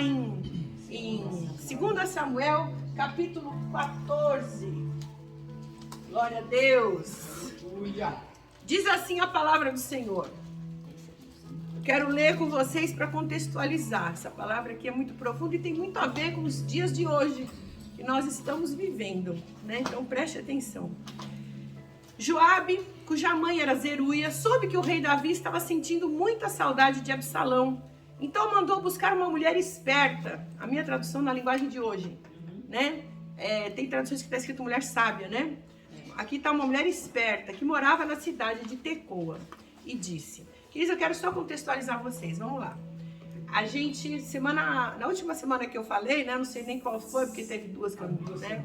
em 2 Samuel, capítulo 14. Glória a Deus. Diz assim a palavra do Senhor. Eu quero ler com vocês para contextualizar. Essa palavra aqui é muito profunda e tem muito a ver com os dias de hoje que nós estamos vivendo, né? Então preste atenção. Joabe, cuja mãe era Zeruia, soube que o rei Davi estava sentindo muita saudade de Absalão. Então mandou buscar uma mulher esperta. A minha tradução na linguagem de hoje, né? Tem traduções que está escrito mulher sábia, né? Aqui está uma mulher esperta que morava na cidade de Tecoa e disse: queridos, eu quero só contextualizar vocês, vamos lá. A gente, na última semana que eu falei, né? Não sei nem qual foi, porque teve duas que eu não vi, né?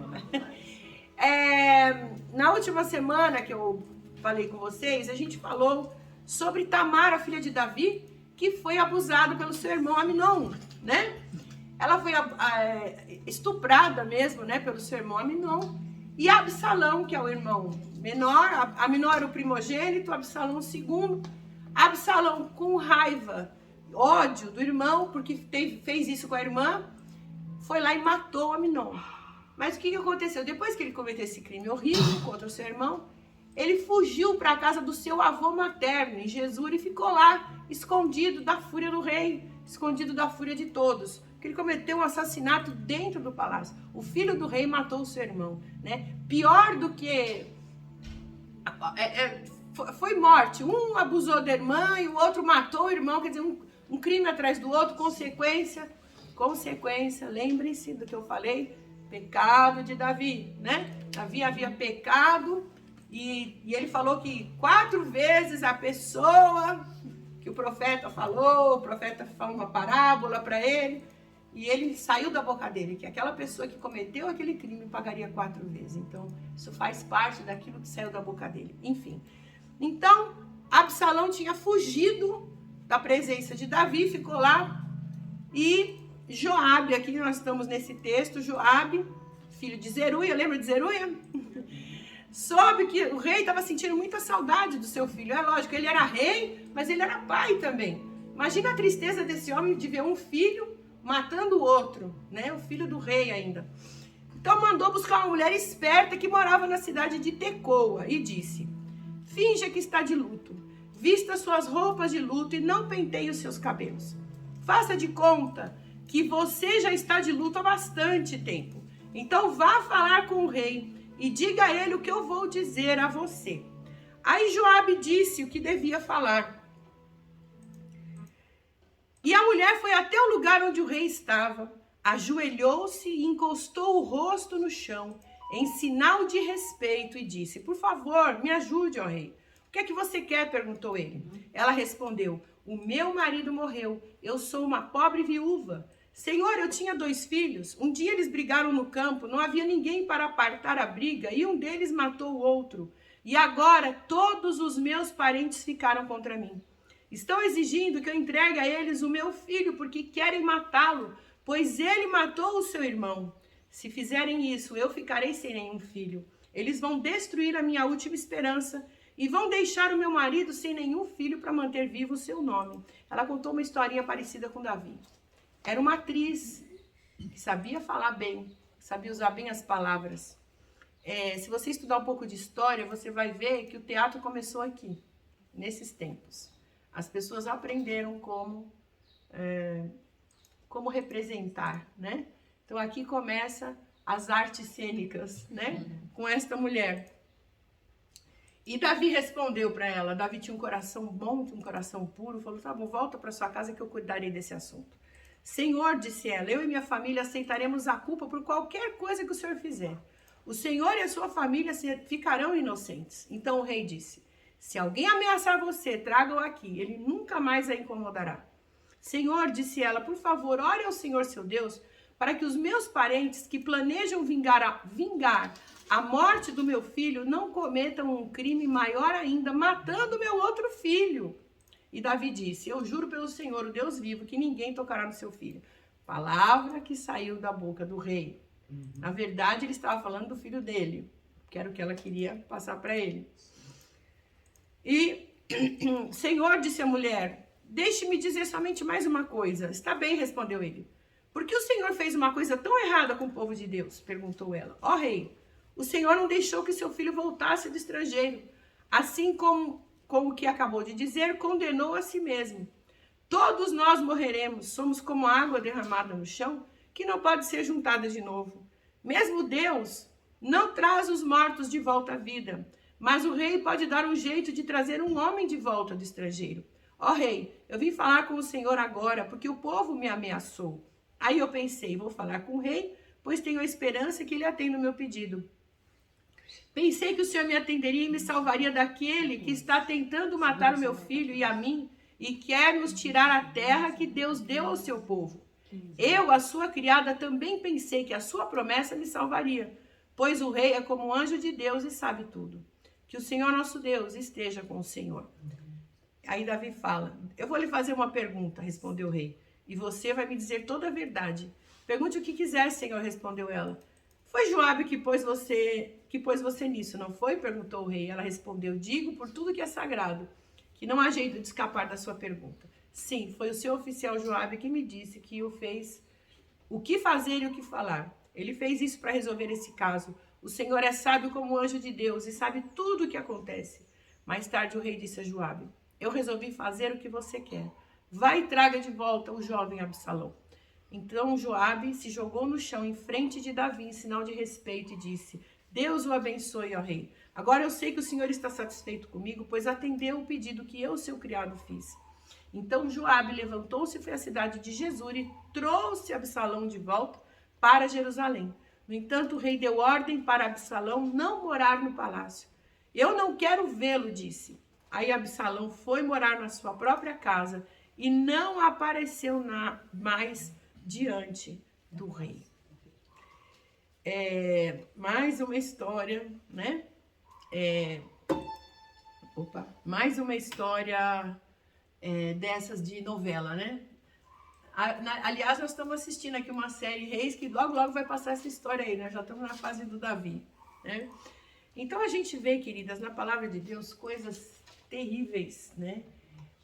Na última semana que eu falei com vocês, a gente falou sobre Tamar, a filha de Davi, que foi abusada pelo seu irmão Aminon, né? Ela foi estuprada mesmo, né, pelo seu irmão Aminon. E Absalão, que é o irmão menor, Aminon era o primogênito, Absalão o segundo. Absalão, com raiva, ódio do irmão, porque fez isso com a irmã, foi lá e matou Aminon. Mas o que aconteceu? Depois que ele cometeu esse crime horrível contra o seu irmão, ele fugiu para a casa do seu avô materno, em Gesur, e ficou lá, escondido da fúria do rei, escondido da fúria de todos. Porque ele cometeu um assassinato dentro do palácio. O filho do rei matou o seu irmão, né? Pior do que... foi morte. Um abusou da irmã e o outro matou o irmão. Quer dizer, um crime atrás do outro, consequência, lembrem-se do que eu falei, pecado de Davi, né? Davi havia pecado e ele falou que 4 vezes a pessoa que o profeta falou uma parábola para ele e ele saiu da boca dele, que aquela pessoa que cometeu aquele crime pagaria 4 vezes. Então, isso faz parte daquilo que saiu da boca dele. Enfim, então, Absalão tinha fugido da presença de Davi, ficou lá e Joabe, aqui nós estamos nesse texto, Joabe, filho de Zeruia, lembra de Zeruia? Soube que o rei estava sentindo muita saudade do seu filho. É lógico, ele era rei, mas ele era pai também. Imagina a tristeza desse homem de ver um filho matando o outro, né? O filho do rei ainda. Então mandou buscar uma mulher esperta que morava na cidade de Tecoa e disse: finja que está de luto, vista suas roupas de luto e não penteie os seus cabelos. Faça de conta que você já está de luto há bastante tempo. Então vá falar com o rei e diga a ele o que eu vou dizer a você. Aí Joabe disse o que devia falar. E a mulher foi até o lugar onde o rei estava, ajoelhou-se e encostou o rosto no chão, em sinal de respeito, e disse: por favor, me ajude, ó rei. O que é que você quer? Perguntou ele. Ela respondeu: o meu marido morreu, eu sou uma pobre viúva. Senhor, eu tinha 2 filhos. Um dia eles brigaram no campo, não havia ninguém para apartar a briga e um deles matou o outro. E agora todos os meus parentes ficaram contra mim. Estão exigindo que eu entregue a eles o meu filho porque querem matá-lo, pois ele matou o seu irmão. Se fizerem isso, eu ficarei sem nenhum filho. Eles vão destruir a minha última esperança e vão deixar o meu marido sem nenhum filho para manter vivo o seu nome. Ela contou uma historinha parecida com Davi. Era uma atriz que sabia falar bem, sabia usar bem as palavras. Se você estudar um pouco de história, você vai ver que o teatro começou aqui, nesses tempos. As pessoas aprenderam como representar, né? Então aqui começa as artes cênicas, né? Com esta mulher. E Davi respondeu para ela. Davi tinha um coração bom, tinha um coração puro. Falou: tá bom, volta para sua casa que eu cuidarei desse assunto. Senhor, disse ela, eu e minha família aceitaremos a culpa por qualquer coisa que o Senhor fizer. O Senhor e a sua família ficarão inocentes. Então o rei disse: se alguém ameaçar você, traga-o aqui. Ele nunca mais a incomodará. Senhor, disse ela, por favor, ore ao Senhor seu Deus, para que os meus parentes que planejam vingar a morte do meu filho não cometam um crime maior ainda, matando meu outro filho. E Davi disse: eu juro pelo Senhor, o Deus vivo, que ninguém tocará no seu filho. Palavra que saiu da boca do rei. Na verdade, ele estava falando do filho dele, que era o que ela queria passar para ele. E, Senhor, disse a mulher, deixe-me dizer somente mais uma coisa. Está bem, respondeu ele. por que o Senhor fez uma coisa tão errada com o povo de Deus? Perguntou ela. Ó rei, o Senhor não deixou que seu filho voltasse do estrangeiro. Assim como o que acabou de dizer, condenou a si mesmo. Todos nós morreremos, somos como água derramada no chão, que não pode ser juntada de novo. Mesmo Deus não traz os mortos de volta à vida, mas o rei pode dar um jeito de trazer um homem de volta do estrangeiro. Ó rei, eu vim falar com o Senhor agora, porque o povo me ameaçou. Aí eu pensei, vou falar com o rei, pois tenho a esperança que ele atenda o meu pedido. Pensei que o Senhor me atenderia e me salvaria daquele que está tentando matar o meu filho e a mim, e quer nos tirar a terra que Deus deu ao seu povo. Eu, a sua criada, também pensei que a sua promessa me salvaria, pois o rei é como um anjo de Deus e sabe tudo. Que o Senhor nosso Deus esteja com o Senhor. Aí Davi fala, eu vou lhe fazer uma pergunta, respondeu o rei, e você vai me dizer toda a verdade. Pergunte o que quiser, Senhor, respondeu ela. Foi Joabe que pôs você nisso, não foi? Perguntou o rei. Ela respondeu, digo por tudo que é sagrado, que não há jeito de escapar da sua pergunta. Sim, foi o seu oficial Joabe que me disse que o fez o que fazer e o que falar. Ele fez isso para resolver esse caso. O Senhor é sábio como o anjo de Deus e sabe tudo o que acontece. Mais tarde o rei disse a Joabe, eu resolvi fazer o que você quer. Vai e traga de volta o jovem Absalão. Então Joabe se jogou no chão em frente de Davi, em sinal de respeito, e disse, Deus o abençoe, ó rei. Agora eu sei que o Senhor está satisfeito comigo, pois atendeu o pedido que eu, seu criado, fiz. Então Joabe levantou-se e foi à cidade de Jesur e trouxe Absalão de volta para Jerusalém. No entanto, o rei deu ordem para Absalão não morar no palácio. Eu não quero vê-lo, disse. Aí Absalão foi morar na sua própria casa e não apareceu mais diante do rei. Mais uma história, né? Mais uma história dessas de novela, né? Aliás, nós estamos assistindo aqui uma série Reis que logo, logo vai passar essa história aí, né? Já estamos na fase do Davi, né? Então a gente vê, queridas, na palavra de Deus, coisas terríveis, né?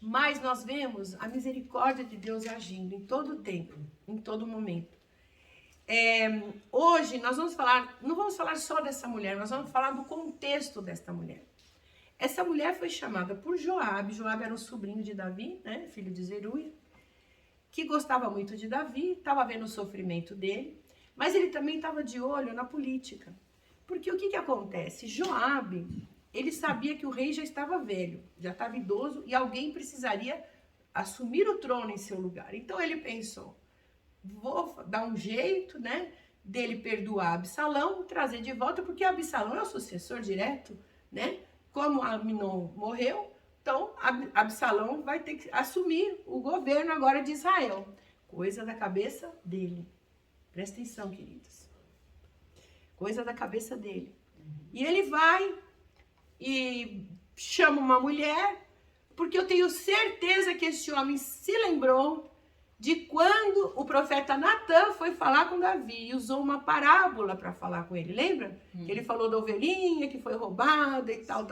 Mas nós vemos a misericórdia de Deus agindo em todo o tempo, em todo momento. Hoje nós não vamos falar só dessa mulher, nós vamos falar do contexto desta mulher. Essa mulher foi chamada por Joabe. Joabe era um sobrinho de Davi, né? Filho de Zeruia, que gostava muito de Davi, estava vendo o sofrimento dele, mas ele também estava de olho na política. Porque o que acontece? Joabe, ele sabia que o rei já estava velho, já estava idoso e alguém precisaria assumir o trono em seu lugar. Então ele pensou, vou dar um jeito, né, dele perdoar Absalão, trazer de volta, porque Absalão é o sucessor direto, né? Como Amnon morreu, então Absalão vai ter que assumir o governo agora de Israel. Coisa da cabeça dele. Presta atenção, queridos. Coisa da cabeça dele. E ele vai e chama uma mulher, porque eu tenho certeza que este homem se lembrou de quando o profeta Natan foi falar com Davi e usou uma parábola para falar com ele, lembra? Que ele falou da ovelhinha que foi roubada e tal.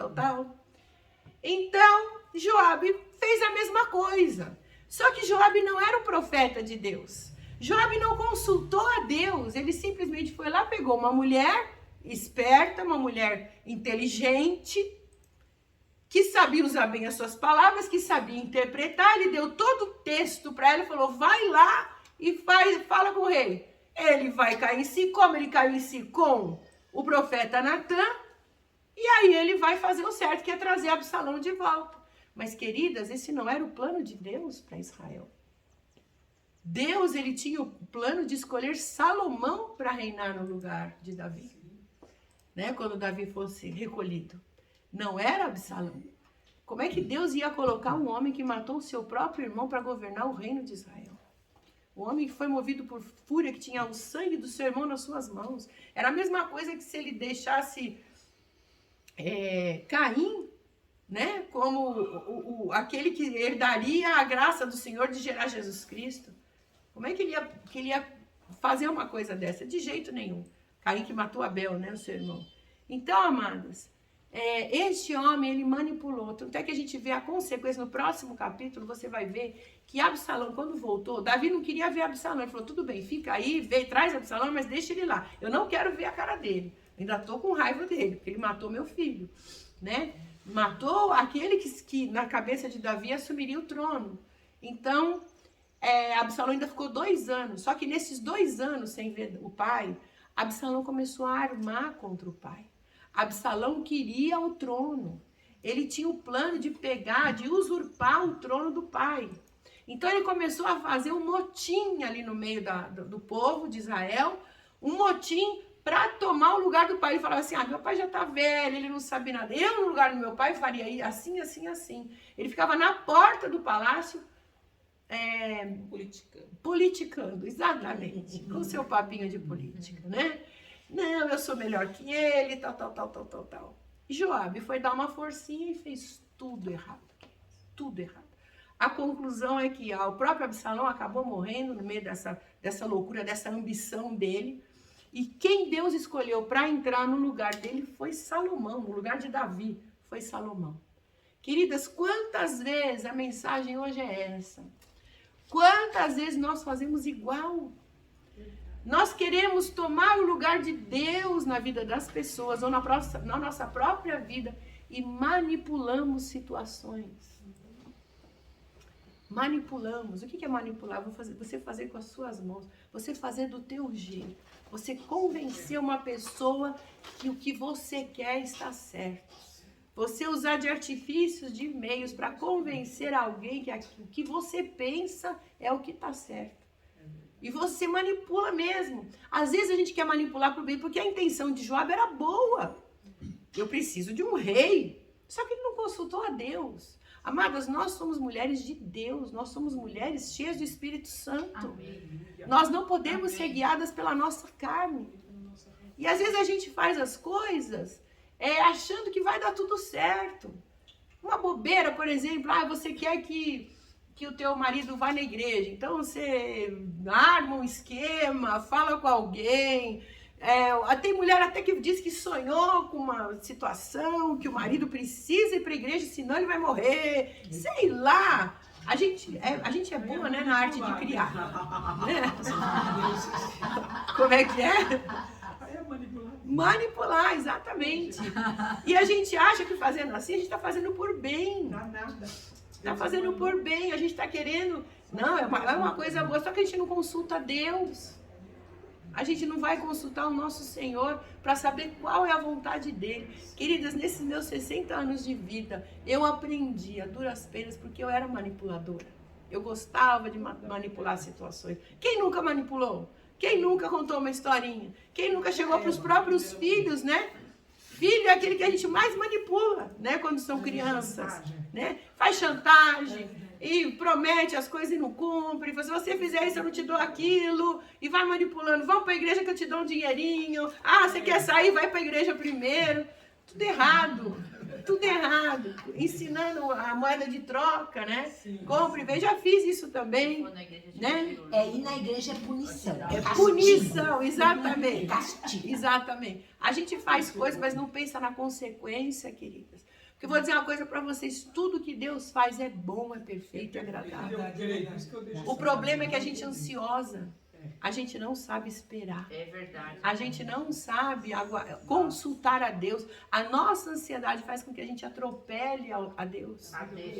Então, Joabe fez a mesma coisa. Só que Joabe não era um profeta de Deus. Joabe não consultou a Deus, ele simplesmente foi lá, pegou uma mulher esperta, uma mulher inteligente, que sabia usar bem as suas palavras, que sabia interpretar, ele deu todo o texto para ela e falou, vai lá e fala com o rei. Ele vai cair em si, como ele caiu em si com o profeta Natan, e aí ele vai fazer o certo, que é trazer Absalão de volta. Mas, queridas, esse não era o plano de Deus para Israel. Deus, ele tinha o plano de escolher Salomão para reinar no lugar de Davi, né? Quando Davi fosse recolhido. Não era Absalão. Como é que Deus ia colocar um homem que matou o seu próprio irmão para governar o reino de Israel? Um homem que foi movido por fúria, que tinha o sangue do seu irmão nas suas mãos. Era a mesma coisa que se ele deixasse Caim, né, como aquele que herdaria a graça do Senhor de gerar Jesus Cristo. Como é que ele ia fazer uma coisa dessa? De jeito nenhum. Caim que matou Abel, né, o seu irmão. Então, amadas, Este homem, ele manipulou. Tanto é que a gente vê a consequência no próximo capítulo, você vai ver que Absalão, quando voltou, Davi não queria ver Absalão. Ele falou, tudo bem, fica aí, traz Absalão, mas deixa ele lá. Eu não quero ver a cara dele. Ainda estou com raiva dele, porque ele matou meu filho, né? Matou aquele que na cabeça de Davi assumiria o trono. Então, Absalão ainda ficou 2 anos. Só que nesses 2 anos, sem ver o pai, Absalão começou a armar contra o pai. Absalão queria o trono. Ele tinha o plano de de usurpar o trono do pai. Então ele começou a fazer um motim ali no meio do povo de Israel, um motim para tomar o lugar do pai. Ele falava assim, meu pai já está velho, ele não sabe nada. Eu, no lugar do meu pai, faria assim, assim, assim. Ele ficava na porta do palácio, politicando, exatamente, com seu papinho de política, né? Não, eu sou melhor que ele, tal. E Joabe foi dar uma forcinha e fez tudo errado. Tudo errado. A conclusão é que o próprio Absalão acabou morrendo no meio dessa loucura, dessa ambição dele. E quem Deus escolheu para entrar no lugar dele foi Salomão, no lugar de Davi, foi Salomão. Queridas, quantas vezes a mensagem hoje é essa? Quantas vezes nós fazemos igual? Nós queremos tomar o lugar de Deus na vida das pessoas ou na nossa própria vida e manipulamos situações. Manipulamos. O que é manipular? Você fazer com as suas mãos. Você fazer do teu jeito. Você convencer uma pessoa que o que você quer está certo. Você usar de artifícios, de meios para convencer alguém que o que você pensa é o que está certo. E você manipula mesmo. Às vezes a gente quer manipular para o bem, porque a intenção de Joabe era boa. Eu preciso de um rei. Só que ele não consultou a Deus. Amadas, nós somos mulheres de Deus. Nós somos mulheres cheias do Espírito Santo. Amém. Nós não podemos ser guiadas pela nossa carne. E às vezes a gente faz as coisas achando que vai dar tudo certo. Uma bobeira, por exemplo. Você quer que o teu marido vá na igreja. Então você arma um esquema, fala com alguém. Tem mulher até que diz que sonhou com uma situação, que o marido precisa ir para a igreja, senão ele vai morrer. Sei lá. A gente é boa, né, na arte de criar. Né? Como é que é? Manipular, exatamente. E a gente acha que fazendo assim, a gente está fazendo por bem. Está fazendo por bem, a gente está querendo... Não, é uma coisa boa, só que a gente não consulta Deus. A gente não vai consultar o nosso Senhor para saber qual é a vontade dele. Queridas, nesses meus 60 anos de vida, eu aprendi a duras penas porque eu era manipuladora. Eu gostava de manipular situações. Quem nunca manipulou? Quem nunca contou uma historinha? Quem nunca chegou para os próprios filhos, né? Filho é aquele que a gente mais manipula, né? Quando são crianças, né? Faz chantagem e promete as coisas e não cumpre. Se você fizer isso, eu não te dou aquilo. E vai manipulando. Vamos para a igreja que eu te dou um dinheirinho. Você quer sair? Vai para a igreja primeiro. Tudo errado. Tudo errado. Ensinando a moeda de troca, né? Compre, veja, já fiz isso também. Né? E na igreja é punição. Punição, exatamente. Castigo. Exatamente. A gente faz coisas, mas não pensa na consequência, queridas. Porque eu vou dizer uma coisa para vocês, tudo que Deus faz é bom, é perfeito, é agradável. O problema é que a gente é ansiosa. A gente não sabe esperar. É verdade. A gente não sabe consultar a Deus. A nossa ansiedade faz com que a gente atropele a Deus.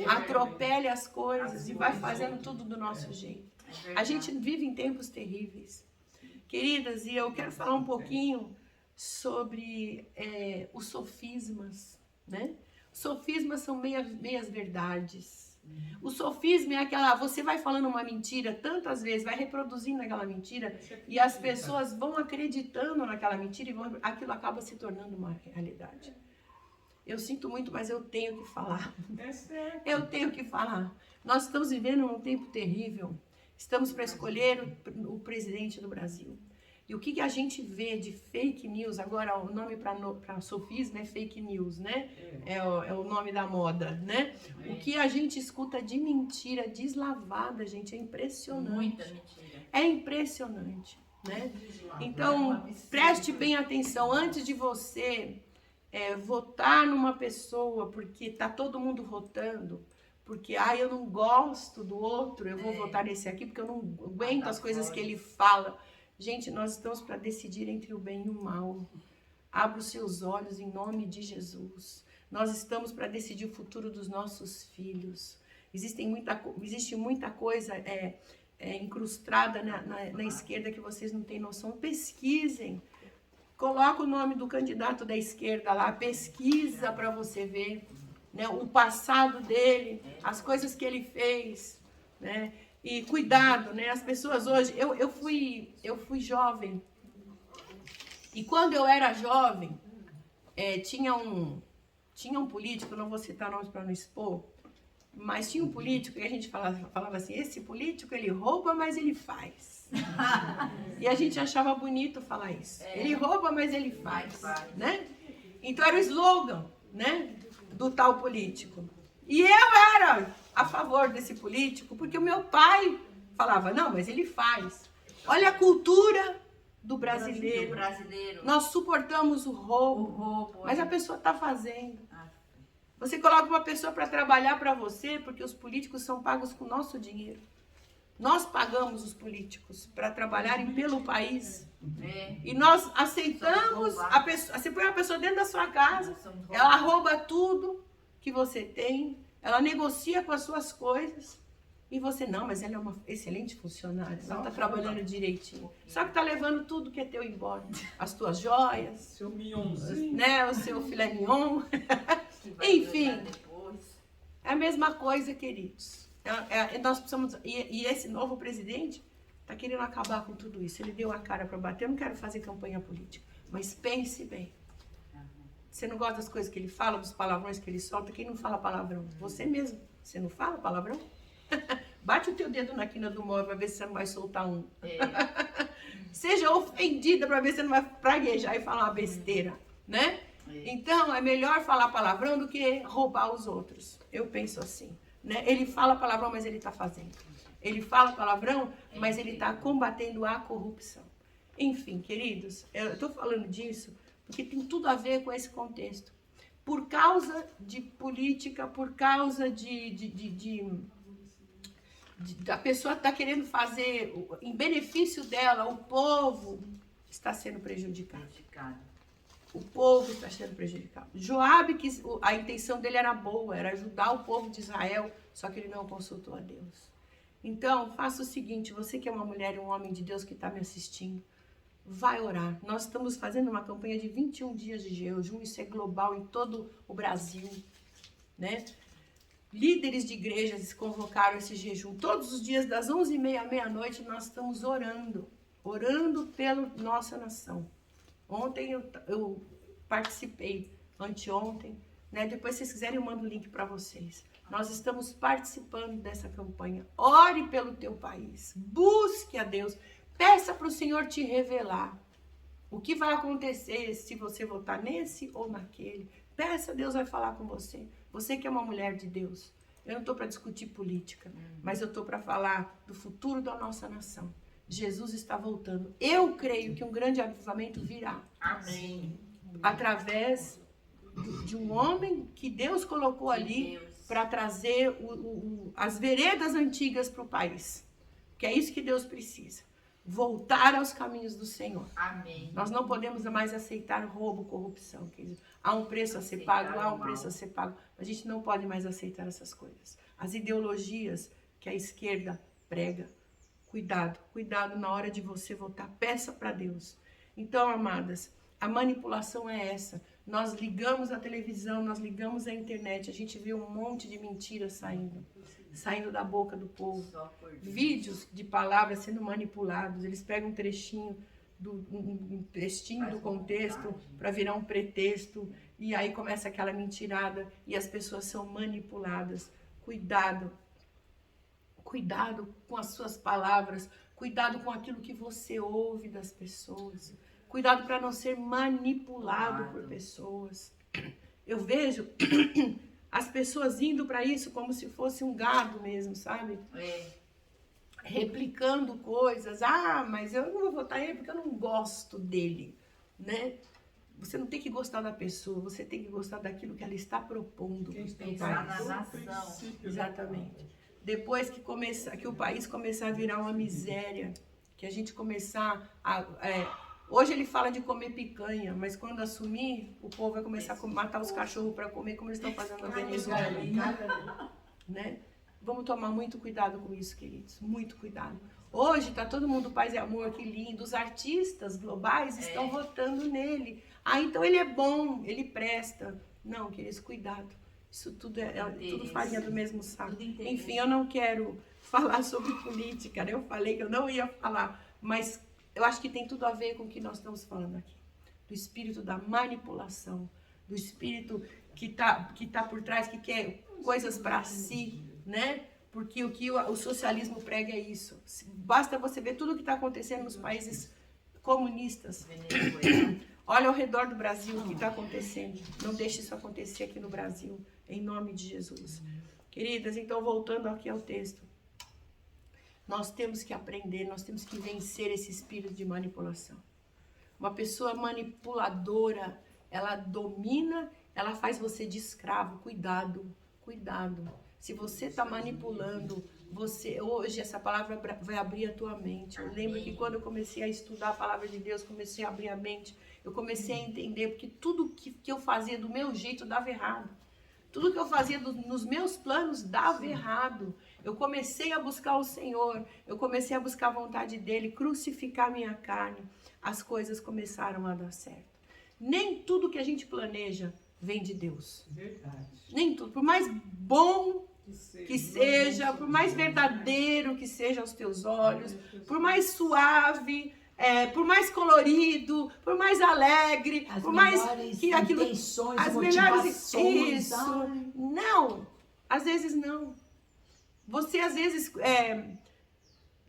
Atropele as coisas e vai fazendo tudo do nosso jeito. A gente vive em tempos terríveis. Queridas, e eu quero falar um pouquinho sobre os sofismas, né? Sofismas são meias verdades. O sofisma é aquela, você vai falando uma mentira tantas vezes, vai reproduzindo aquela mentira e as pessoas vão acreditando naquela mentira e aquilo acaba se tornando uma realidade. Eu sinto muito, mas eu tenho que falar. Eu tenho que falar. Nós estamos vivendo um tempo terrível. Estamos para escolher o presidente do Brasil. E o que a gente vê de fake news, agora o nome para sofisma é fake news, né? É o nome da moda, né? O que a gente escuta de mentira deslavada, gente, é impressionante. Muita mentira. É impressionante, né? Então, preste bem atenção, antes de você votar numa pessoa porque tá todo mundo votando, porque eu não gosto do outro, eu vou votar nesse aqui porque eu não aguento as coisas que ele fala. Gente, nós estamos para decidir entre o bem e o mal. Abra os seus olhos em nome de Jesus. Nós estamos para decidir o futuro dos nossos filhos. Existe muita coisa incrustada na esquerda que vocês não têm noção. Pesquisem. Coloca o nome do candidato da esquerda lá, pesquisa para você ver, né, o passado dele, as coisas que ele fez, né? E cuidado, né? As pessoas hoje, eu fui jovem, e quando eu era jovem, tinha um político, não vou citar nomes para não expor, mas tinha um político e a gente falava assim, esse político ele rouba, mas ele faz. E a gente achava bonito falar isso. Ele rouba, mas ele faz, né? Então era o slogan, né, do tal político. E eu era a favor desse político, porque o meu pai falava, não, mas ele faz. Olha a cultura do brasileiro. Nós suportamos o roubo, mas a pessoa está fazendo. Você coloca uma pessoa para trabalhar para você, porque os políticos são pagos com o nosso dinheiro. Nós pagamos os políticos para trabalharem pelo país. E nós aceitamos a pessoa. Você põe uma pessoa dentro da sua casa, ela rouba tudo que você tem, ela negocia com as suas coisas. E você, não, mas ela é uma excelente funcionária, ela está trabalhando direitinho. Só que está levando tudo que é teu embora. As tuas joias, seu mignonzinho, né, o seu filé mignon. Enfim, é a mesma coisa, queridos. Nós precisamos, e esse novo presidente está querendo acabar com tudo isso. Ele deu a cara para bater. Eu não quero fazer campanha política, mas pense bem. Você não gosta das coisas que ele fala, dos palavrões que ele solta? Quem não fala palavrão? Você mesmo. Você não fala palavrão? Bate o teu dedo na quina do móvel para ver se você não vai soltar um. Seja ofendida para ver se você não vai praguejar e falar uma besteira, né? Então, é melhor falar palavrão do que roubar os outros. Eu penso assim, né? Ele fala palavrão, mas ele está fazendo. Ele fala palavrão, mas ele está combatendo a corrupção. Enfim, queridos, eu estou falando disso porque tem tudo a ver com esse contexto. Por causa de política, por causa a pessoa está querendo fazer em benefício dela, o povo está sendo prejudicado. O povo está sendo prejudicado. Joabe, a intenção dele era boa, era ajudar o povo de Israel, só que ele não consultou a Deus. Então, faça o seguinte, você que é uma mulher e um homem de Deus que está me assistindo, vai orar. Nós estamos fazendo uma campanha de 21 dias de jejum, isso é global em todo o Brasil, né? Líderes de igrejas convocaram esse jejum. Todos os dias, das 11h30 à meia-noite, nós estamos orando pela nossa nação. Ontem eu participei, anteontem, né? Depois, se vocês quiserem, eu mando o link para vocês. Nós estamos participando dessa campanha. Ore pelo teu país, busque a Deus, peça para o Senhor te revelar o que vai acontecer se você votar nesse ou naquele. Peça, Deus vai falar com você. Você que é uma mulher de Deus. Eu não estou para discutir política, mas eu estou para falar do futuro da nossa nação. Jesus está voltando. Eu creio que um grande avivamento virá. Amém. Através de um homem que Deus colocou ali para trazer as veredas antigas para o país. Que é isso que Deus precisa. Voltar aos caminhos do Senhor. Amém. Nós não podemos mais aceitar roubo, corrupção. Querido. Há um preço a ser pago, há um preço a ser pago. A gente não pode mais aceitar essas coisas. As ideologias que a esquerda prega. Cuidado na hora de você votar. Peça para Deus. Então, amadas, a manipulação é essa. Nós ligamos a televisão, nós ligamos a internet, a gente vê um monte de mentiras saindo da boca do povo. Vídeos de palavras sendo manipulados. Eles pegam um trechinho do contexto para virar um pretexto. E aí começa aquela mentirada e as pessoas são manipuladas. Cuidado com as suas palavras, cuidado com aquilo que você ouve das pessoas, cuidado para não ser manipulado por pessoas. Eu vejo as pessoas indo para isso como se fosse um gado mesmo, sabe? Replicando coisas. Mas eu não vou votar ele porque eu não gosto dele, né? Você não tem que gostar da pessoa, você tem que gostar daquilo que ela está propondo. Pensar na nação. Exatamente. Depois que o país começar a virar uma miséria, que a gente começar a... hoje ele fala de comer picanha, mas quando assumir, o povo vai começar a matar os cachorros para comer, como eles estão fazendo na Venezuela. Né? Vamos tomar muito cuidado com isso, queridos. Muito cuidado. Hoje está todo mundo paz e amor, que lindo. Os artistas globais estão votando nele. Ah, então ele é bom, ele presta. Não, queridos, cuidado. Isso tudo é tudo farinha do mesmo saco. Enfim, eu não quero falar sobre política, né? Eu falei que eu não ia falar, mas eu acho que tem tudo a ver com o que nós estamos falando aqui. Do espírito da manipulação, do espírito que tá por trás, que quer coisas para si, né? Porque o que o socialismo prega é isso. Basta você ver tudo o que está acontecendo nos países comunistas. Olha ao redor do Brasil o que está acontecendo. Não deixe isso acontecer aqui no Brasil, em nome de Jesus. Queridas, então voltando aqui ao texto. Nós temos que aprender, nós temos que vencer esse espírito de manipulação. Uma pessoa manipuladora, ela domina, ela faz você de escravo. Cuidado, cuidado. Se você está manipulando, hoje essa palavra vai abrir a tua mente. Eu lembro que quando eu comecei a estudar a palavra de Deus, comecei a abrir a mente, eu comecei a entender, porque tudo que eu fazia do meu jeito dava errado. Tudo que eu fazia nos meus planos dava errado. Eu comecei a buscar o Senhor, eu comecei a buscar a vontade dEle, crucificar minha carne. As coisas começaram a dar certo. Nem tudo que a gente planeja vem de Deus. Verdade. Nem tudo. Por mais bom que seja, por mais verdadeiro que seja aos teus olhos, por mais suave, por mais colorido, por mais alegre, por mais que aquilo, as melhores isso, não, às vezes não. Você às vezes,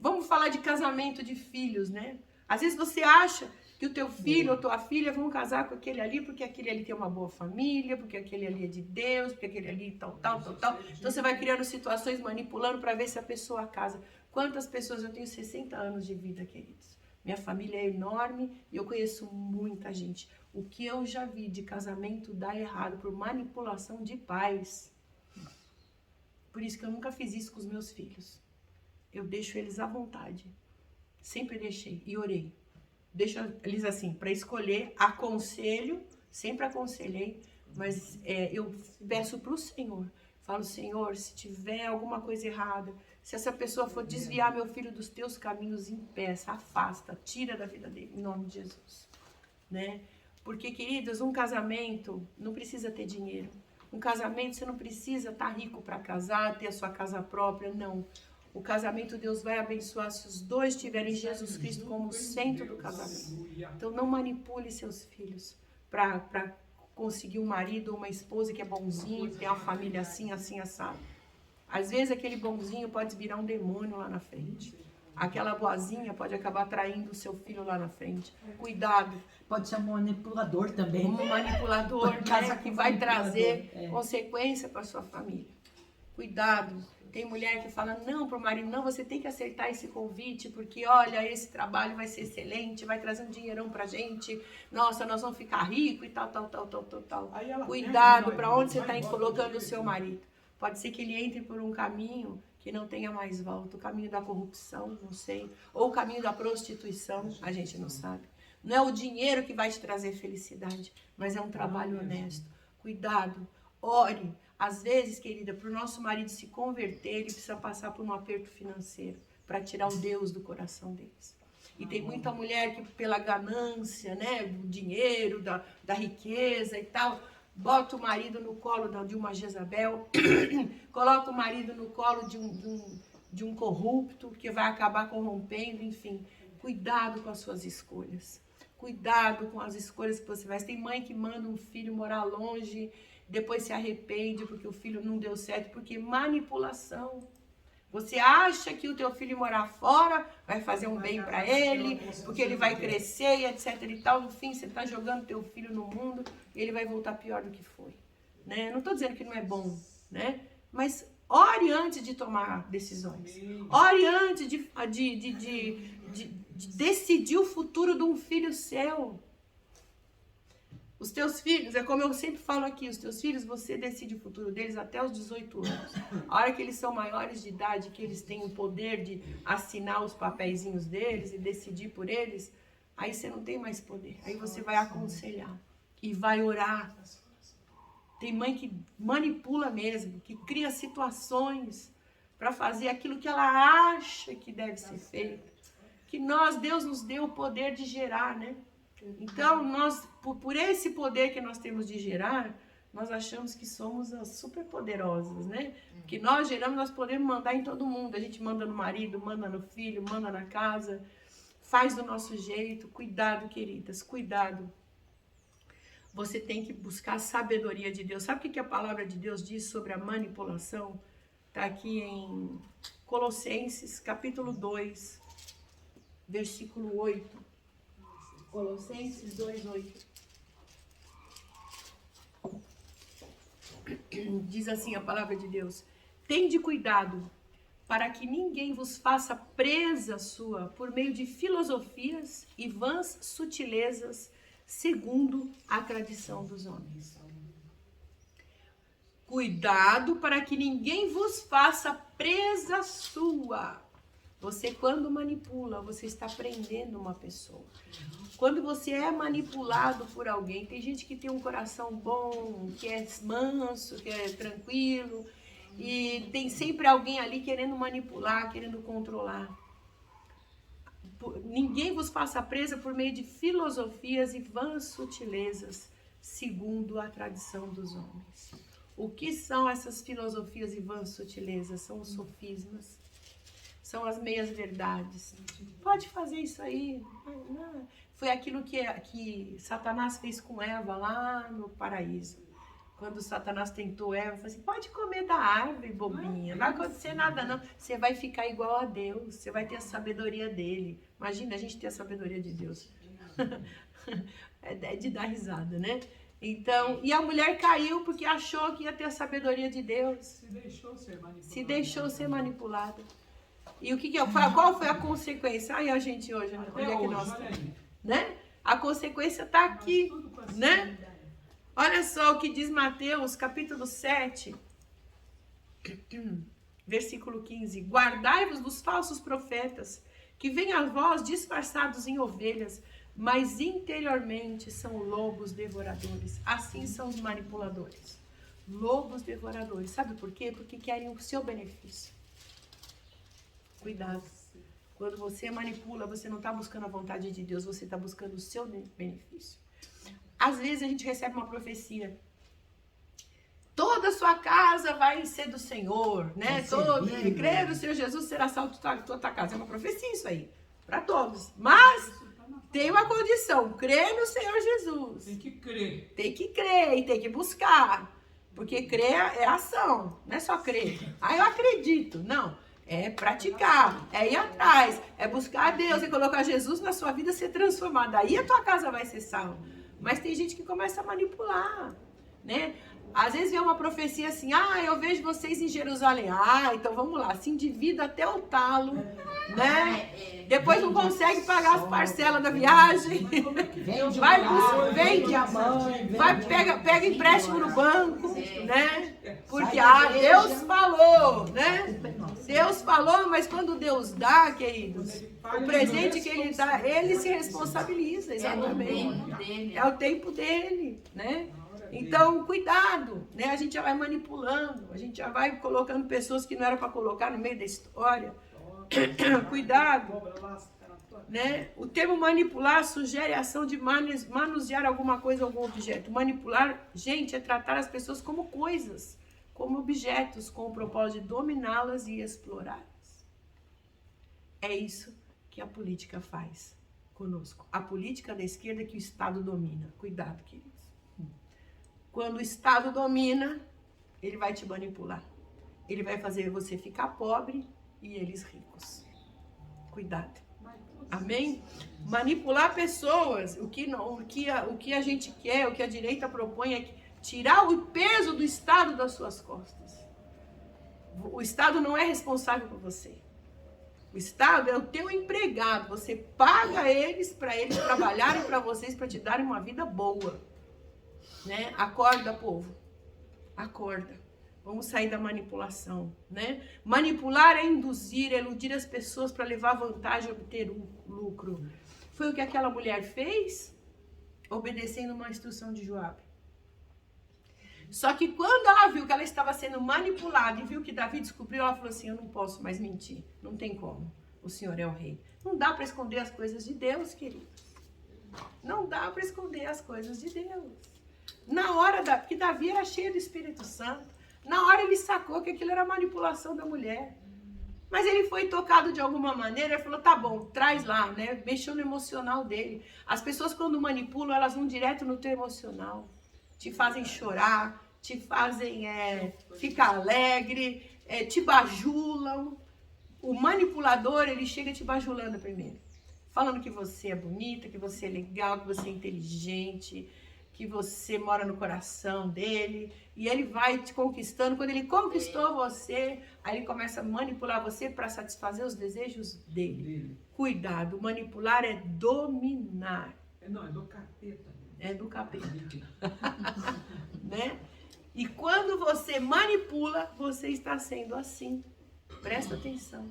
vamos falar de casamento de filhos, né? Às vezes você acha que o teu filho ou tua filha vão casar com aquele ali, porque aquele ali tem uma boa família, porque aquele ali é de Deus, porque aquele ali tal. Então você vai criando situações, manipulando para ver se a pessoa casa. Quantas pessoas, eu tenho 60 anos de vida, queridos. Minha família é enorme e eu conheço muita gente. O que eu já vi de casamento dar errado por manipulação de pais. Por isso que eu nunca fiz isso com os meus filhos. Eu deixo eles à vontade. Sempre deixei e orei. Deixo eles assim, para escolher, aconselho, sempre aconselhei, mas eu peço para o Senhor. Falo, Senhor, se tiver alguma coisa errada, se essa pessoa for desviar meu filho dos teus caminhos, impeça, afasta, tira da vida dele, em nome de Jesus. Né? Porque, queridos, um casamento não precisa ter dinheiro. Um casamento, você não precisa estar rico para casar, ter a sua casa própria, não. O casamento, Deus vai abençoar se os dois tiverem Jesus Cristo como centro do casamento. Então, não manipule seus filhos para conseguir um marido ou uma esposa que é bonzinho, que tem uma família assim, assim, assado. Às vezes, aquele bonzinho pode virar um demônio lá na frente. Aquela boazinha pode acabar traindo o seu filho lá na frente. Cuidado. Pode ser um manipulador também. Um manipulador, né, que vai trazer consequência para sua família. Cuidado. Tem mulher que fala, não, pro marido, não, você tem que aceitar esse convite, porque, olha, esse trabalho vai ser excelente, vai trazer um dinheirão pra gente, nossa, nós vamos ficar ricos e tal. Cuidado para onde você está colocando o seu marido. Pode ser que ele entre por um caminho que não tenha mais volta, o caminho da corrupção, não sei, ou o caminho da prostituição, a gente não sabe. Não é o dinheiro que vai te trazer felicidade, mas é um trabalho honesto. Cuidado, ore. Às vezes, querida, para o nosso marido se converter, ele precisa passar por um aperto financeiro para tirar o Deus do coração deles. E tem muita mulher que pela ganância, né, do dinheiro, da riqueza e tal, bota o marido no colo de uma Jezabel, coloca o marido no colo de um corrupto que vai acabar corrompendo, enfim. Cuidado com as suas escolhas. Cuidado com as escolhas que você faz. Tem mãe que manda um filho morar longe, depois se arrepende porque o filho não deu certo, porque manipulação. Você acha que o teu filho morar fora vai fazer um bem para ele, porque ele vai crescer e etc e tal. No fim, você está jogando teu filho no mundo e ele vai voltar pior do que foi. Né? Não estou dizendo que não é bom, né? Mas ore antes de tomar decisões. Ore antes de decidir o futuro de um filho seu. Os teus filhos, é como eu sempre falo aqui, os teus filhos, você decide o futuro deles até os 18 anos. A hora que eles são maiores de idade, que eles têm o poder de assinar os papeizinhos deles e decidir por eles, aí você não tem mais poder. Aí você vai aconselhar e vai orar. Tem mãe que manipula mesmo, que cria situações para fazer aquilo que ela acha que deve ser feito. Que Deus nos deu o poder de gerar, né? Então, nós, por esse poder que nós temos de gerar, nós achamos que somos as superpoderosas, né? Que nós geramos, nós podemos mandar em todo mundo. A gente manda no marido, manda no filho, manda na casa, faz do nosso jeito. Cuidado, queridas, cuidado. Você tem que buscar a sabedoria de Deus. Sabe o que a palavra de Deus diz sobre a manipulação? Está aqui em Colossenses, capítulo 2, versículo 8. Colossenses 2:8. Diz assim a palavra de Deus: tende cuidado para que ninguém vos faça presa sua por meio de filosofias e vãs sutilezas, segundo a tradição dos homens. Cuidado para que ninguém vos faça presa sua. Você, quando manipula, você está prendendo uma pessoa. Quando você é manipulado por alguém, tem gente que tem um coração bom, que é manso, que é tranquilo, e tem sempre alguém ali querendo manipular, querendo controlar. Ninguém vos faça presa por meio de filosofias e vãs sutilezas, segundo a tradição dos homens. O que são essas filosofias e vãs sutilezas? São os sofismas. São as meias-verdades. Pode fazer isso aí. Não. Foi aquilo que Satanás fez com Eva lá no paraíso. Quando Satanás tentou Eva, falou assim, pode comer da árvore, bobinha. Não vai acontecer nada, não. Você vai ficar igual a Deus. Você vai ter a sabedoria dele. Imagina a gente ter a sabedoria de Deus. É de dar risada, né? Então, e a mulher caiu porque achou que ia ter a sabedoria de Deus. Se deixou ser manipulada. E o qual foi a consequência? Ai, a gente hoje, onde é que nós estamos? Né? A consequência está aqui, né? Olha só o que diz Mateus, capítulo 7, versículo 15. Guardai-vos dos falsos profetas, que vêm a vós disfarçados em ovelhas, mas interiormente são lobos devoradores. Assim são os manipuladores. Lobos devoradores. Sabe por quê? Porque querem o seu benefício. Cuidado. Quando você manipula, você não está buscando a vontade de Deus, você está buscando o seu benefício. Às vezes a gente recebe uma profecia. Toda a sua casa vai ser do Senhor, né? Crer no Senhor Jesus será salvo toda a casa. É uma profecia isso aí, para todos. Mas tem uma condição, crer no Senhor Jesus. Tem que crer. Tem que crer e tem que buscar. Porque crer é ação, não é só crer. Ah, eu acredito. Não. É praticar, é ir atrás, é buscar a Deus, é colocar Jesus na sua vida, ser transformado. Aí a tua casa vai ser salva. Mas tem gente que começa a manipular, né? Às vezes vem uma profecia assim, eu vejo vocês em Jerusalém. Então vamos lá, se endivida até o talo, né? Depois não consegue pagar as parcelas da viagem. Pega empréstimo no banco, né? Porque Deus falou, né? Deus falou, mas quando Deus dá, queridos, o presente que Ele dá, Ele se responsabiliza, exatamente. É o tempo dele, né? Então, cuidado, né? A gente já vai manipulando, a gente já vai colocando pessoas que não era para colocar no meio da história. Cuidado, né? O termo manipular sugere a ação de manusear alguma coisa, algum objeto. Manipular, gente, é tratar as pessoas como coisas, como objetos, com o propósito de dominá-las e explorá-las. É isso que a política faz conosco. A política da esquerda que o Estado domina. Cuidado, queridos. Quando o Estado domina, ele vai te manipular. Ele vai fazer você ficar pobre e eles ricos. Cuidado. Amém? Manipular pessoas, o que a gente quer, o que a direita propõe é tirar o peso do Estado das suas costas. O Estado não é responsável por você. O Estado é o teu empregado. Você paga eles para eles trabalharem para vocês, para te darem uma vida boa. né? Acorda, povo. Acorda. Vamos sair da manipulação, né? Manipular é induzir, é iludir as pessoas para levar vantagem e obter lucro. Foi o que aquela mulher fez, obedecendo uma instrução de Joabe. Só que quando ela viu que ela estava sendo manipulada e viu que Davi descobriu, ela falou assim, eu não posso mais mentir, não tem como, o Senhor é o rei. Não dá para esconder as coisas de Deus, queridos. Não dá para esconder as coisas de Deus. Na hora porque Davi era cheio do Espírito Santo, na hora ele sacou que aquilo era manipulação da mulher. Mas ele foi tocado de alguma maneira, ele falou, tá bom, traz lá, né? Mexeu no emocional dele. As pessoas quando manipulam, elas vão direto no teu emocional. Te fazem chorar, te fazem ficar alegre, te bajulam. O manipulador, ele chega te bajulando primeiro. Falando que você é bonita, que você é legal, que você é inteligente, que você mora no coração dele. E ele vai te conquistando. Quando ele conquistou você, aí ele começa a manipular você para satisfazer os desejos dele. Cuidado, manipular é dominar. Não, é do capeta. É do capeta. Né? E quando você manipula, você está sendo assim. Presta atenção.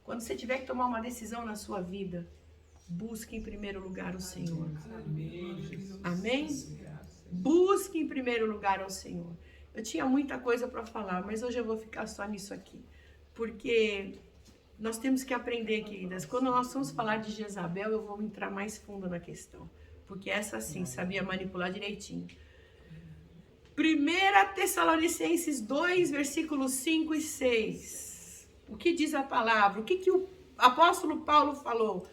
Quando você tiver que tomar uma decisão na sua vida, busque em primeiro lugar o Senhor. Amém? Busque em primeiro lugar ao Senhor. Eu tinha muita coisa para falar, mas hoje eu vou ficar só nisso aqui. Porque nós temos que aprender, queridas. Quando nós vamos falar de Jezabel, eu vou entrar mais fundo na questão. Porque essa sim sabia manipular direitinho. 1 Tessalonicenses 2, versículos 5 e 6. O que diz a palavra? O que o apóstolo Paulo falou?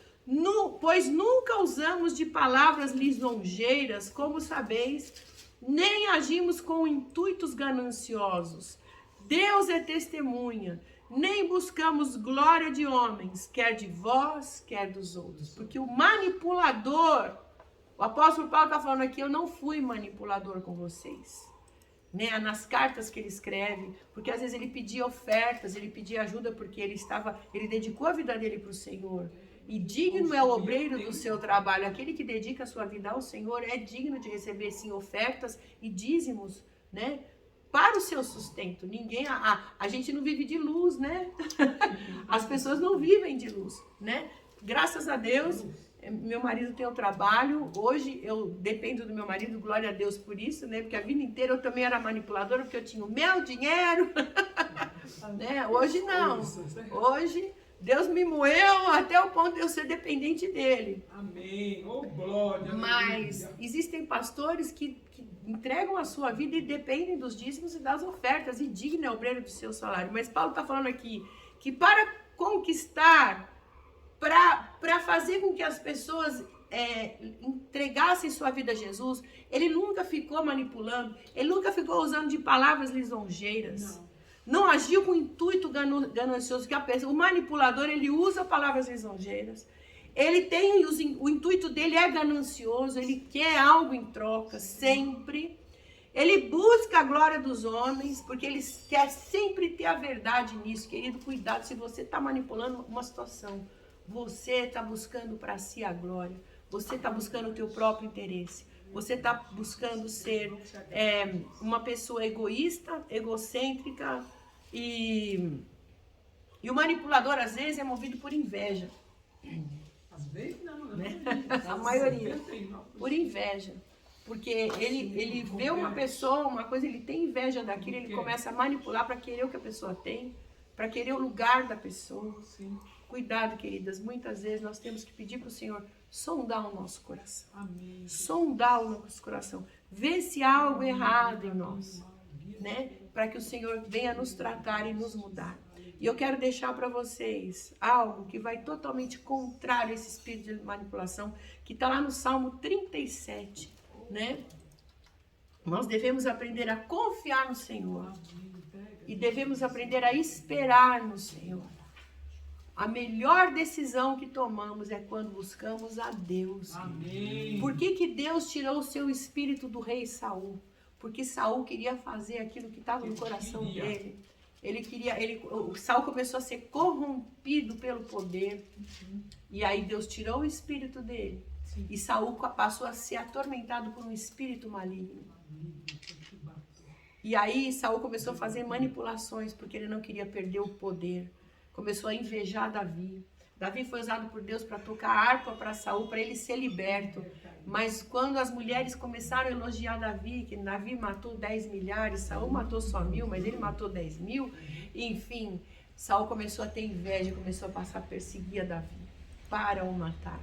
Pois nunca usamos de palavras lisonjeiras, como sabeis, nem agimos com intuitos gananciosos. Deus é testemunha. Nem buscamos glória de homens, quer de vós, quer dos outros. Porque o manipulador... O apóstolo Paulo está falando aqui, eu não fui manipulador com vocês. Né? Nas cartas que ele escreve, porque às vezes ele pedia ofertas, ele pedia ajuda porque ele dedicou a vida dele para o Senhor. E digno é o obreiro do seu trabalho. Aquele que dedica a sua vida ao Senhor é digno de receber sim ofertas e dízimos, né? Para o seu sustento. Ninguém, a gente não vive de luz, né? As pessoas não vivem de luz, né? Graças a Deus, meu marido tem um trabalho. Hoje eu dependo do meu marido, glória a Deus por isso, né? Porque a vida inteira eu também era manipuladora, porque eu tinha o meu dinheiro. Né? Hoje não. Hoje Deus me moeu até o ponto de eu ser dependente dele. Amém. Oh, glória. Mas existem pastores que entregam a sua vida e dependem dos dízimos e das ofertas, e digno é o obreiro do seu salário. Mas Paulo está falando aqui que para conquistar, para fazer com que as pessoas entregassem sua vida a Jesus, ele nunca ficou manipulando, ele nunca ficou usando de palavras lisonjeiras. Não agiu com intuito ganancioso, que o manipulador, ele usa palavras lisonjeiras. Ele tem, o intuito dele é ganancioso, ele quer algo em troca, sempre. Ele busca a glória dos homens, porque ele quer sempre ter a verdade nisso. Querido, cuidado, se você está manipulando uma situação, você está buscando para si a glória, você está buscando o teu próprio interesse, você está buscando ser uma pessoa egoísta, egocêntrica, e o manipulador às vezes é movido por inveja. Às vezes não, né? A maioria, por inveja. Porque ele vê uma pessoa, uma coisa, ele tem inveja daquilo, ele começa a manipular para querer o que a pessoa tem, para querer o lugar da pessoa. Sim. Cuidado, queridas, muitas vezes nós temos que pedir para o Senhor sondar o nosso coração. Amém. Sondar o nosso coração. Ver se há algo errado em nós, né? Para que o Senhor venha nos tratar e nos mudar. E eu quero deixar para vocês algo que vai totalmente contrário a esse espírito de manipulação, que está lá no Salmo 37, né? Nós devemos aprender a confiar no Senhor. E devemos aprender a esperar no Senhor. A melhor decisão que tomamos é quando buscamos a Deus. Amém. Por que Deus tirou o seu espírito do rei Saul? Porque Saul queria fazer aquilo que estava no coração dele. O Saul começou a ser corrompido pelo poder. E aí Deus tirou o espírito dele E Saul passou a ser atormentado por um espírito maligno. E aí Saul começou a fazer manipulações, porque ele não queria perder o poder. Começou a invejar Davi. Davi foi usado por Deus para tocar harpa para Saul, para ele ser liberto. Mas quando as mulheres começaram a elogiar Davi, que Davi matou 10 milhares, Saul matou só 1000, mas ele matou 10.000. Enfim, Saul começou a ter inveja, começou a passar a perseguir a Davi para o matar.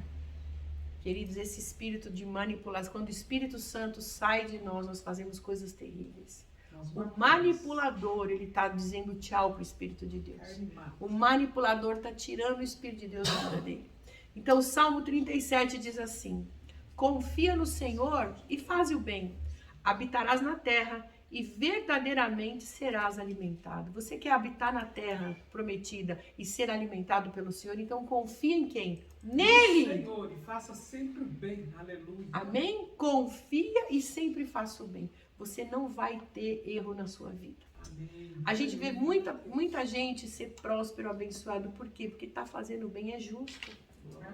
Queridos, esse espírito de manipulação, quando o Espírito Santo sai de nós, nós fazemos coisas terríveis. O manipulador, ele está dizendo tchau para o Espírito de Deus. O manipulador está tirando o Espírito de Deus da vida dele. Então, o Salmo 37 diz assim: confia no Senhor e faz o bem. Habitarás na terra e verdadeiramente serás alimentado. Você quer habitar na terra prometida e ser alimentado pelo Senhor? Então, confia em quem? Nele! Senhor, e faça sempre o bem. Aleluia. Amém? Confia e sempre faça o bem. Você não vai ter erro na sua vida. Amém. A gente vê muita gente ser próspero, abençoado. Por quê? Porque está fazendo o bem, é justo.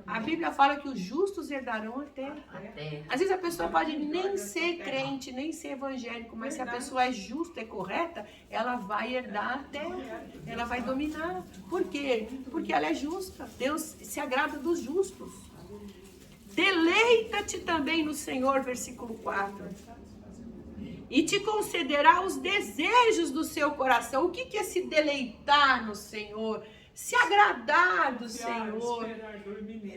A Bíblia fala que os justos herdarão a terra. Às vezes a pessoa pode nem ser crente, nem ser evangélico, mas se a pessoa é justa, é correta, ela vai herdar a terra. Ela vai dominar. Por quê? Porque ela é justa. Deus se agrada dos justos. Deleita-te também no Senhor, versículo 4. E te concederá os desejos do seu coração. O que é se deleitar no Senhor? Se agradar do Senhor.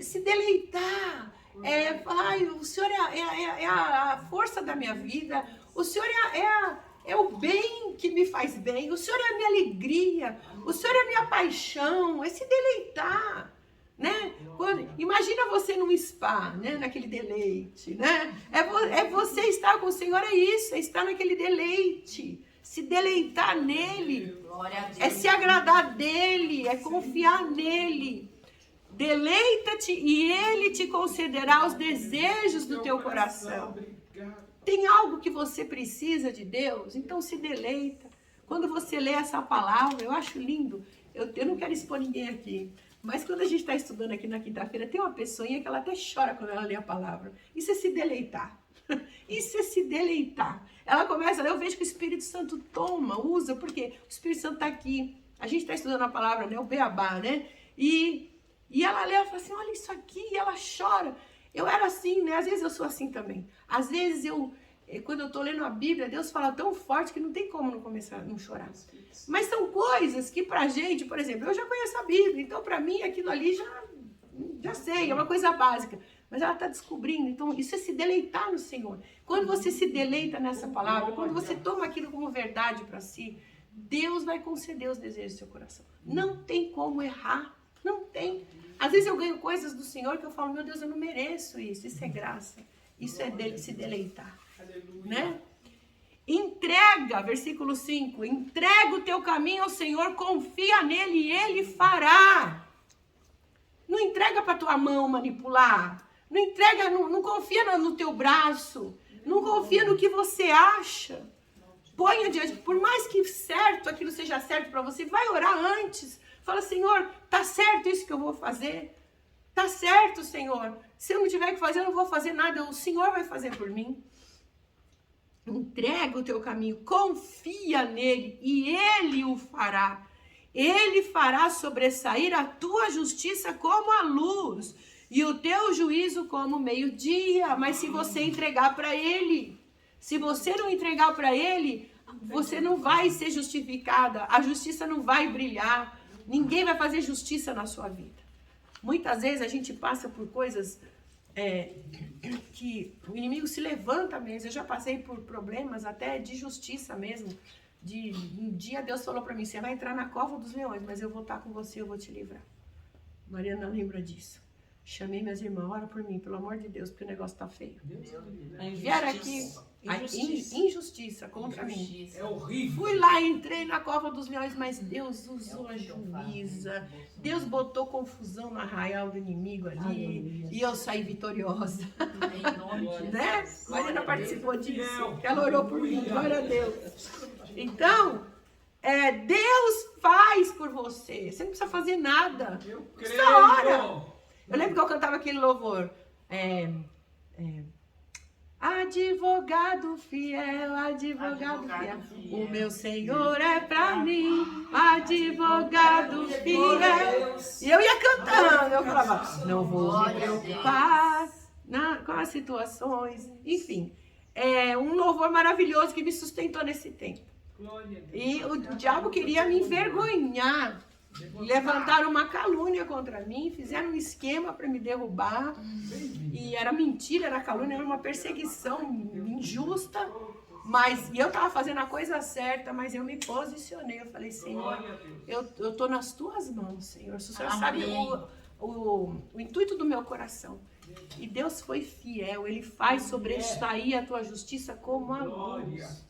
Se deleitar. Ai, o Senhor é a força da minha vida. O Senhor é o bem que me faz bem. O Senhor é a minha alegria. O Senhor é a minha paixão. É se deleitar. Né? Imagina você num spa, né? Naquele deleite, né? É você estar com o Senhor, é isso, é estar naquele deleite, se deleitar nele, é se agradar dele, é confiar nele. Deleita-te e ele te concederá os desejos do teu coração. Tem algo que você precisa de Deus? Então se deleita. Quando você lê essa palavra, eu acho lindo. Eu não quero expor ninguém aqui. Mas quando a gente está estudando aqui na quinta-feira, tem uma pessoinha que ela até chora quando ela lê a palavra. Isso é se deleitar. Isso é se deleitar. Ela começa, eu vejo que o Espírito Santo toma, usa, porque o Espírito Santo está aqui. A gente está estudando a palavra, né? O beabá, né? E ela lê, ela fala assim, olha isso aqui, e ela chora. Eu era assim, né? Às vezes eu sou assim também. Às vezes quando eu estou lendo a Bíblia, Deus fala tão forte que não tem como não começar a não chorar. Mas são coisas que pra gente, por exemplo, eu já conheço a Bíblia, então pra mim aquilo ali já sei, é uma coisa básica. Mas ela está descobrindo, então isso é se deleitar no Senhor. Quando você se deleita nessa palavra, quando você toma aquilo como verdade para si, Deus vai conceder os desejos do seu coração. Não tem como errar, não tem. Às vezes eu ganho coisas do Senhor que eu falo, meu Deus, eu não mereço isso, isso é graça, isso é se deleitar. Né? Entrega, versículo 5, entrega o teu caminho ao Senhor, confia nele e ele fará. Não entrega para tua mão manipular, não entrega, não confia no teu braço, não confia no que você acha. Põe adiante, por mais que certo, aquilo seja certo para você, vai orar antes. Fala, Senhor, tá certo isso que eu vou fazer? Tá certo, Senhor. Se eu não tiver que fazer, eu não vou fazer nada, o Senhor vai fazer por mim. Entrega o teu caminho, confia nele e ele o fará. Ele fará sobressair a tua justiça como a luz e o teu juízo como o meio-dia. Mas se você entregar para ele, se você não entregar para ele, você não vai ser justificada. A justiça não vai brilhar. Ninguém vai fazer justiça na sua vida. Muitas vezes a gente passa por coisas que o inimigo se levanta mesmo. Eu já passei por problemas até de justiça mesmo. Um dia Deus falou para mim, você vai entrar na cova dos leões, mas eu vou estar com você, eu vou te livrar. Mariana lembra disso. Chamei minhas irmãs, ora por mim, pelo amor de Deus, porque o negócio tá feio. Vieram aqui, injustiça contra mim. É horrível. Fui lá, entrei na cova dos leões, mas Deus usou a juíza. Deus botou confusão no arraial do inimigo ali. E eu saí vitoriosa. Em nome de Né? Jesus. Mariana participou disso. Ela orou por mim, glória a Deus. Então, Deus faz por você. Você não precisa fazer nada. Eu Só ora. creio. Eu lembro que eu cantava aquele louvor. Advogado fiel, advogado fiel, o meu Senhor é pra mim, advogado fiel. E eu ia cantando, eu falava, não vou me preocupar com as situações, enfim. É um louvor maravilhoso que me sustentou nesse tempo. E o diabo queria me envergonhar. Levantaram uma calúnia contra mim, fizeram um esquema para me derrubar. E era mentira, era calúnia, era uma perseguição injusta. E eu estava fazendo a coisa certa, mas eu me posicionei. Eu falei, Senhor, eu estou nas tuas mãos, Senhor. Se o Senhor sabe o intuito do meu coração. E Deus foi fiel, Ele faz sobressair a tua justiça como a luz.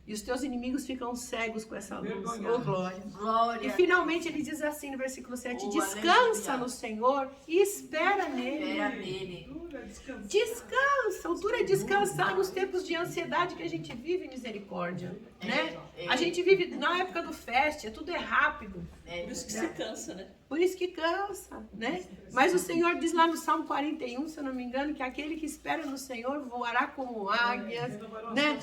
E os teus inimigos ficam cegos com essa luz. Oh, glória. E finalmente ele diz assim no versículo 7, descansa no Senhor e espera nele. Descansa. O duro é descansar nos tempos de ansiedade que a gente vive, misericórdia. Né? A gente vive na época do fast, tudo é rápido. Por isso que se cansa, né? Por isso que cansa, né? Mas o Senhor diz lá no Salmo 41, se eu não me engano, que aquele que espera no Senhor voará como águias, né?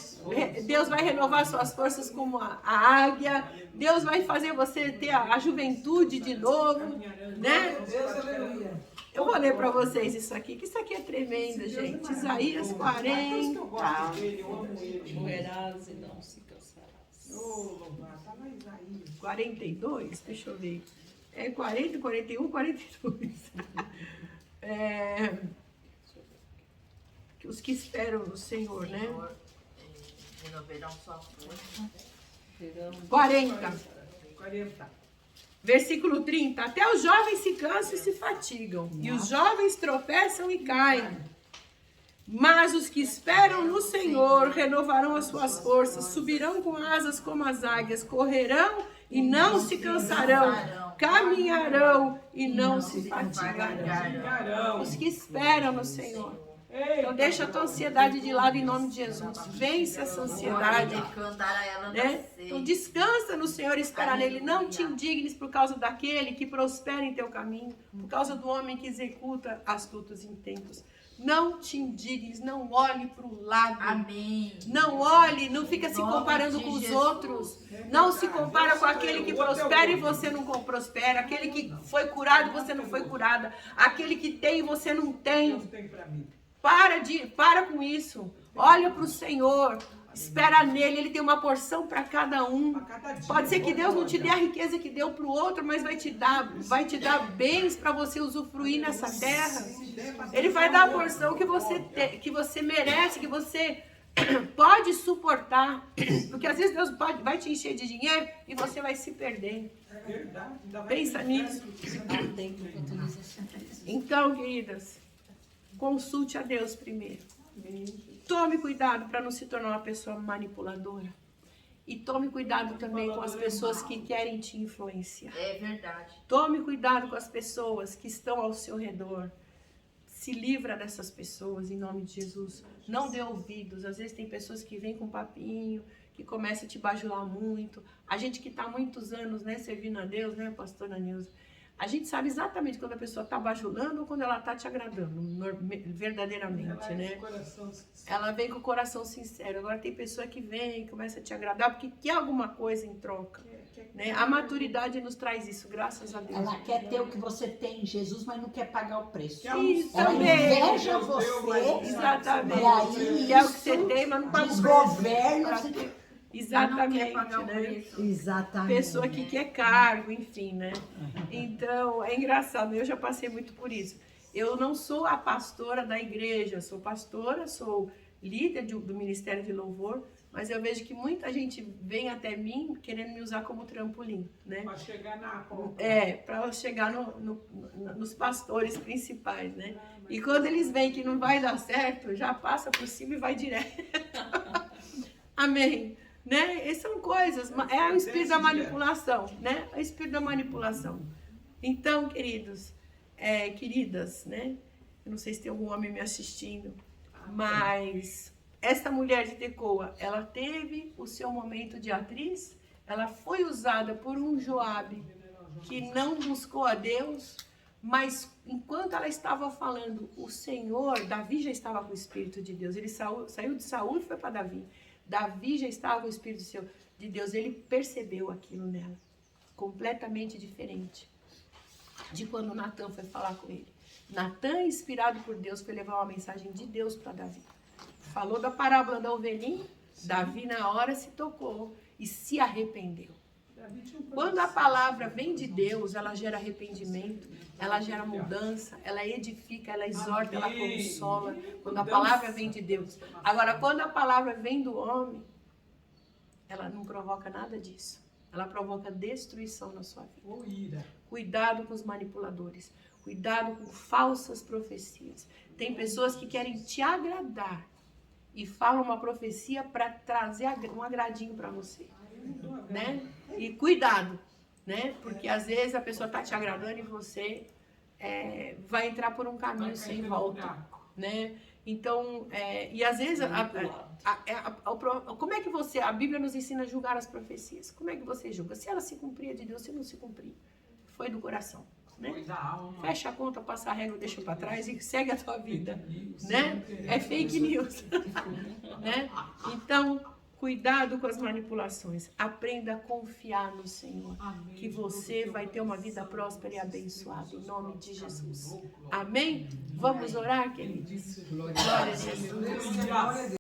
Deus vai renovar suas forças como a águia. Deus vai fazer você ter a juventude de novo, né? Eu vou ler para vocês isso aqui, que isso aqui é tremendo, gente. Isaías 40. Morrerás e não se cansarás. 42, deixa eu ver. É 40, 41, 42. Os que esperam no Senhor, né? Renovarão sua força. 40. Versículo 30. Até os jovens se cansam e se fatigam. E os jovens tropeçam e caem. Mas os que esperam no Senhor renovarão as suas forças, subirão com asas como as águias, correrão e não se cansarão, caminharão e não se fatigarão. Os que esperam no Senhor. Então deixa a tua ansiedade de lado em nome de Jesus. Vence essa ansiedade. Né? Então descansa no Senhor e espera nele. Não te indignes por causa daquele que prospera em teu caminho, por causa do homem que executa astutos intentos. Não te indignes, não olhe para o lado. Amém. Não olhe, não fica se comparando com os outros. Não se compara com aquele que prospera e você não prospera. Aquele que foi curado e você não foi curada. Aquele que tem e você não tem. Para com isso. Olha para o Senhor. Espera nele, ele tem uma porção para cada um. Pode ser que Deus não te dê a riqueza que deu para o outro, mas vai te dar bens para você usufruir nessa terra. Ele vai dar a porção que você merece, que você pode suportar. Porque às vezes Deus vai te encher de dinheiro e você vai se perder. Pensa nisso. Então, queridas, consulte a Deus primeiro. Tome cuidado para não se tornar uma pessoa manipuladora. E tome cuidado também com as pessoas que querem te influenciar. É verdade. Tome cuidado com as pessoas que estão ao seu redor. Se livra dessas pessoas em nome de Jesus. Não dê ouvidos. Às vezes tem pessoas que vêm com papinho, que começam a te bajular muito. A gente que está há muitos anos, né, servindo a Deus, né, pastora Nilza? A gente sabe exatamente quando a pessoa está bajulando ou quando ela está te agradando, verdadeiramente, né? Ela vem com o coração sincero. Agora tem pessoa que vem e começa a te agradar porque quer alguma coisa em troca. Né? A maturidade nos traz isso, graças a Deus. Ela quer ter o que você tem em Jesus, mas não quer pagar o preço. Isso ela também. inveja você. Exatamente. E aí, quer o que você tem, mas não paga o preço. Desgoverna. Exatamente, né? Exatamente. Pessoa que quer cargo, enfim, né? Então, é engraçado, eu já passei muito por isso. Eu não sou a pastora da igreja, sou pastora, sou líder do Ministério de Louvor, mas eu vejo que muita gente vem até mim querendo me usar como trampolim, né? Para chegar na para chegar nos pastores principais, né? E quando eles veem que não vai dar certo, já passa por cima e vai direto. Amém. Né? Essas são coisas, é o espírito da manipulação, né? É o espírito da manipulação. Então, queridos, queridas, né? Eu não sei se tem algum homem me assistindo, mas esta mulher de Tecoa, ela teve o seu momento de atriz, ela foi usada por um Joabe que não buscou a Deus, Mas enquanto ela estava falando, o Senhor, Davi já estava com o Espírito de Deus. Ele saiu de Saul e foi para Davi. Davi já estava com o Espírito de Deus. Ele percebeu aquilo nela. Completamente diferente de quando Natan foi falar com ele. Natan, inspirado por Deus, foi levar uma mensagem de Deus para Davi. Falou da parábola da ovelhinha. Davi na hora se tocou e se arrependeu. Quando a palavra vem de Deus, ela gera arrependimento, ela gera mudança, ela edifica, ela exorta, ela consola. Quando a palavra vem de Deus. Agora, quando a palavra vem do homem, ela não provoca nada disso. Ela provoca destruição na sua vida. Cuidado com os manipuladores. Cuidado com falsas profecias. Tem pessoas que querem te agradar e falam uma profecia para trazer um agradinho para você. Né? E cuidado, né? Porque às vezes a pessoa está te agradando e você vai entrar por um caminho sem volta, né? Então, e às vezes, como é que a Bíblia nos ensina a julgar as profecias? Como é que você julga? Se ela se cumprir de Deus, se não se cumprir, foi do coração, né? Fecha a conta, passa a régua, deixa para trás e segue a tua vida, né? É fake news, né? Então, cuidado com as manipulações. Aprenda a confiar no Senhor. Amém. Que você vai ter uma vida próspera e abençoada. Em nome de Jesus. Amém? Vamos orar, queridos? Glória a Jesus.